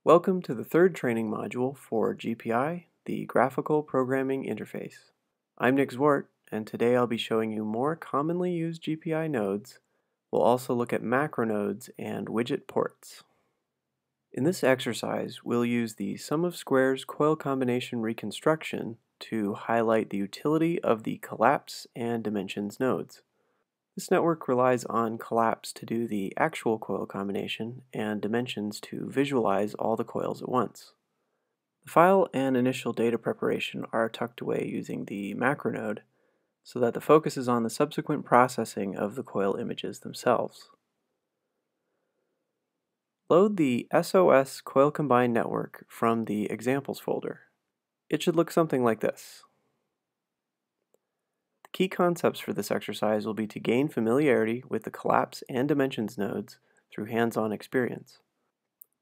Welcome to the third training module for GPI, the Graphical Programming Interface. I'm Nick Zwart, and today I'll be showing you more commonly used GPI nodes. We'll also look at macro nodes and widget ports. In this exercise, we'll use the sum of squares coil combination reconstruction to highlight the utility of the collapse and dimensions nodes. This network relies on collapse to do the actual coil combination and dimensions to visualize all the coils at once. The file and initial data preparation are tucked away using the macro node so that the focus is on the subsequent processing of the coil images themselves. Load the SOS Coil Combined Network from the Examples folder. It should look something like this. Key concepts for this exercise will be to gain familiarity with the collapse and dimensions nodes through hands-on experience.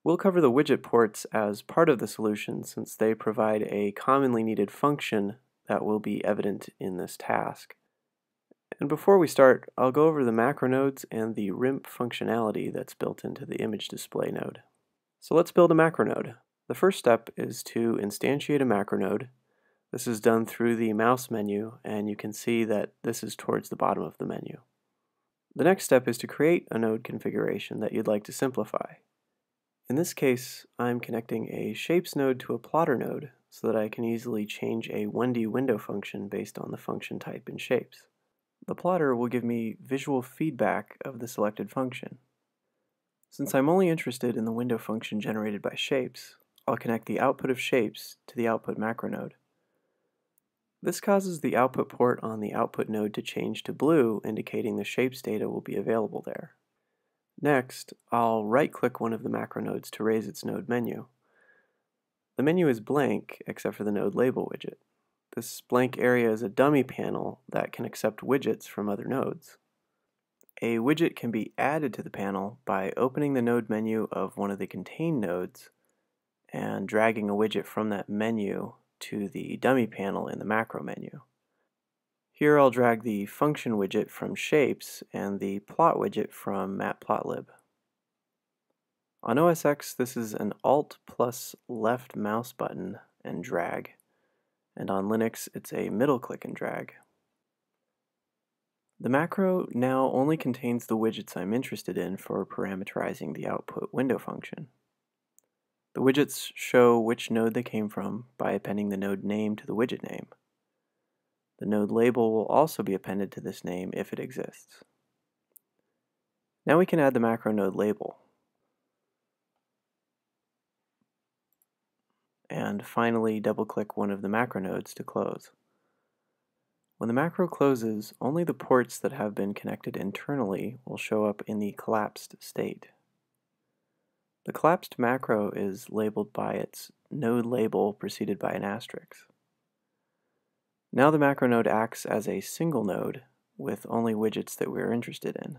We'll cover the widget ports as part of the solution since they provide a commonly needed function that will be evident in this task. And before we start, I'll go over the macro nodes and the RIMP functionality that's built into the image display node. So let's build a macro node. The first step is to instantiate a macro node. This is done through the mouse menu, and you can see that this is towards the bottom of the menu. The next step is to create a node configuration that you'd like to simplify. In this case, I'm connecting a shapes node to a plotter node so that I can easily change a 1D window function based on the function type in shapes. The plotter will give me visual feedback of the selected function. Since I'm only interested in the window function generated by shapes, I'll connect the output of shapes to the output macro node. This causes the output port on the output node to change to blue, indicating the shapes data will be available there. Next, I'll right-click one of the macro nodes to raise its node menu. The menu is blank except for the node label widget. This blank area is a dummy panel that can accept widgets from other nodes. A widget can be added to the panel by opening the node menu of one of the contained nodes and dragging a widget from that menu to the dummy panel in the macro menu. Here I'll drag the function widget from shapes and the plot widget from matplotlib. On OS X, this is an Alt plus left mouse button and drag, and on Linux it's a middle click and drag. The macro now only contains the widgets I'm interested in for parameterizing the output window function. The widgets show which node they came from by appending the node name to the widget name. The node label will also be appended to this name if it exists. Now we can add the macro node label. And finally, double-click one of the macro nodes to close. When the macro closes, only the ports that have been connected internally will show up in the collapsed state. The collapsed macro is labeled by its node label preceded by an asterisk. Now the macro node acts as a single node with only widgets that we're interested in.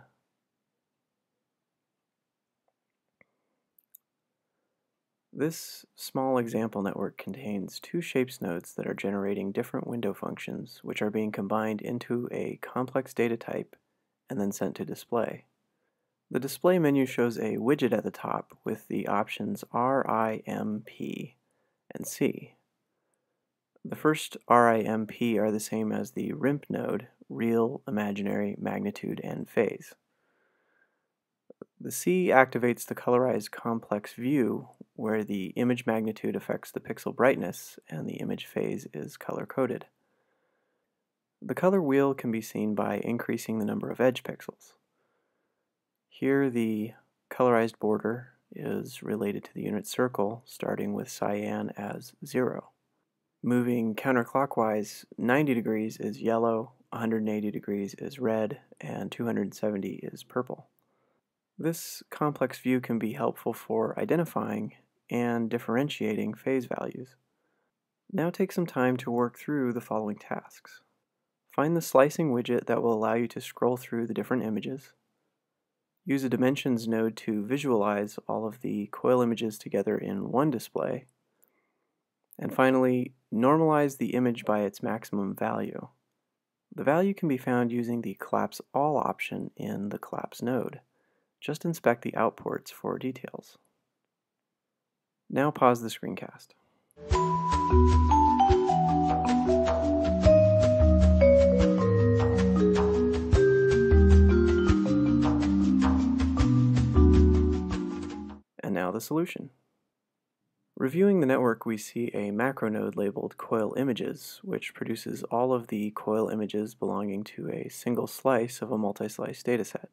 This small example network contains two shapes nodes that are generating different window functions which are being combined into a complex data type and then sent to display. The display menu shows a widget at the top with the options R, I, M, P, and C. The first R, I, M, P are the same as the RIMP node, real, imaginary, magnitude, and phase. The C activates the colorized complex view where the image magnitude affects the pixel brightness and the image phase is color-coded. The color wheel can be seen by increasing the number of edge pixels. Here the colorized border is related to the unit circle, starting with cyan as 0. Moving counterclockwise, 90 degrees is yellow, 180 degrees is red, and 270 is purple. This complex view can be helpful for identifying and differentiating phase values. Now take some time to work through the following tasks. Find the slicing widget that will allow you to scroll through the different images. Use a dimensions node to visualize all of the coil images together in one display. And finally, normalize the image by its maximum value. The value can be found using the Collapse All option in the Collapse node. Just inspect the outports for details. Now pause the screencast. And now the solution. Reviewing the network, we see a macro node labeled Coil Images, which produces all of the Coil images belonging to a single slice of a multi-slice dataset.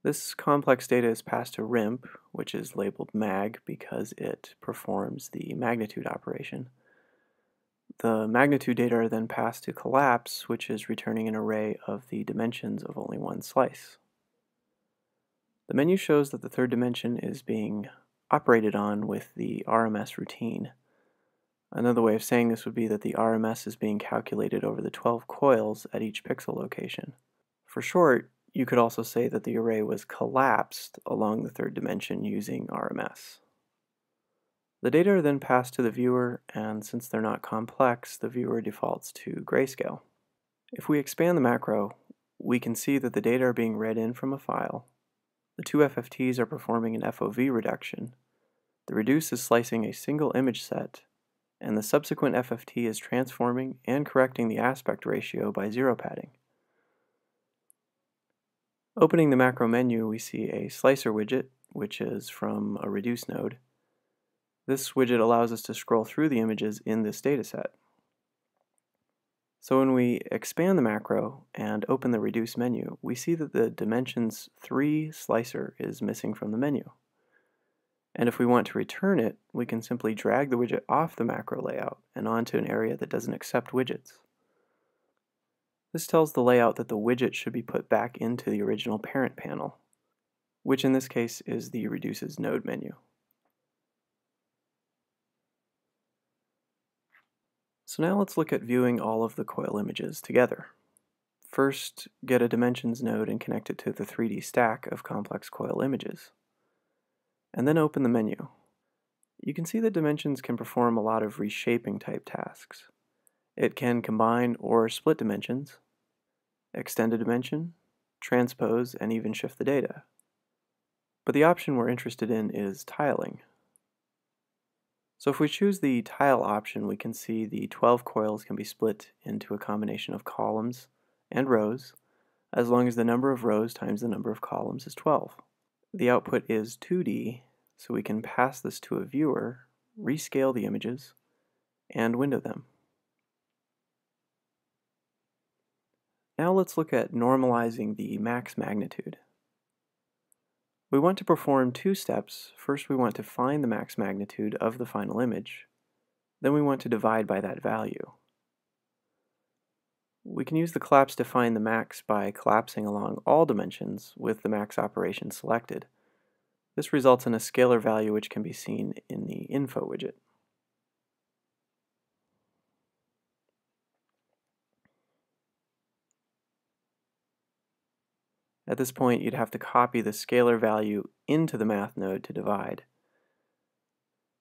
This complex data is passed to RIMP, which is labeled MAG because it performs the magnitude operation. The magnitude data are then passed to collapse, which is returning an array of the dimensions of only one slice. The menu shows that the third dimension is being operated on with the RMS routine. Another way of saying this would be that the RMS is being calculated over the 12 coils at each pixel location. For short, you could also say that the array was collapsed along the third dimension using RMS. The data are then passed to the viewer, and since they're not complex, the viewer defaults to grayscale. If we expand the macro, we can see that the data are being read in from a file. The two FFTs are performing an FOV reduction. The reduce is slicing a single image set, and the subsequent FFT is transforming and correcting the aspect ratio by zero padding. Opening the macro menu, we see a slicer widget, which is from a reduce node. This widget allows us to scroll through the images in this dataset. So when we expand the macro and open the reduce menu, we see that the dimensions 3 slicer is missing from the menu. And if we want to return it, we can simply drag the widget off the macro layout and onto an area that doesn't accept widgets. This tells the layout that the widget should be put back into the original parent panel, which in this case is the reduces node menu. So now let's look at viewing all of the coil images together. First, get a dimensions node and connect it to the 3D stack of complex coil images. And then open the menu. You can see that dimensions can perform a lot of reshaping type tasks. It can combine or split dimensions, extend a dimension, transpose, and even shift the data. But the option we're interested in is tiling. So if we choose the tile option, we can see the 12 coils can be split into a combination of columns and rows, as long as the number of rows times the number of columns is 12. The output is 2D, so we can pass this to a viewer, rescale the images, and window them. Now let's look at normalizing the max magnitude. We want to perform two steps. First, we want to find the max magnitude of the final image. Then we want to divide by that value. We can use the collapse to find the max by collapsing along all dimensions with the max operation selected. This results in a scalar value which can be seen in the info widget. At this point, you'd have to copy the scalar value into the math node to divide.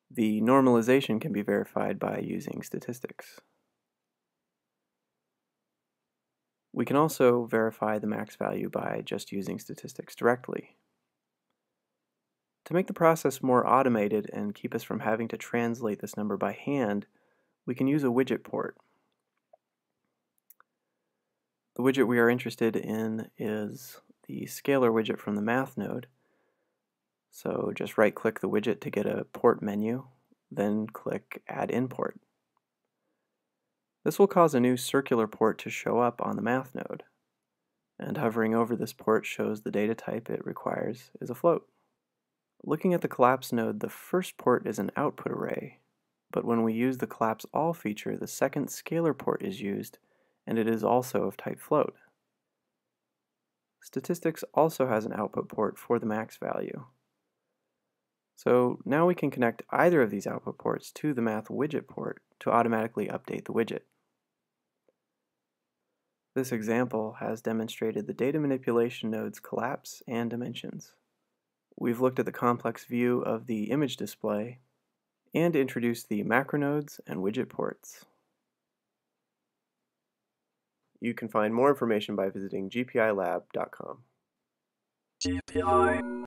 The normalization can be verified by using statistics. We can also verify the max value by just using statistics directly. To make the process more automated and keep us from having to translate this number by hand, we can use a widget port. The widget we are interested in is the scalar widget from the math node. So just right-click the widget to get a port menu, then click Add Import. This will cause a new circular port to show up on the math node, and hovering over this port shows the data type it requires is a float. Looking at the collapse node, the first port is an output array, but when we use the collapse all feature, the second scalar port is used, and it is also of type float. Statistics also has an output port for the max value. So now we can connect either of these output ports to the math widget port to automatically update the widget. This example has demonstrated the data manipulation node's collapse and dimensions. We've looked at the complex view of the image display and introduced the macro nodes and widget ports. You can find more information by visiting gpilab.com.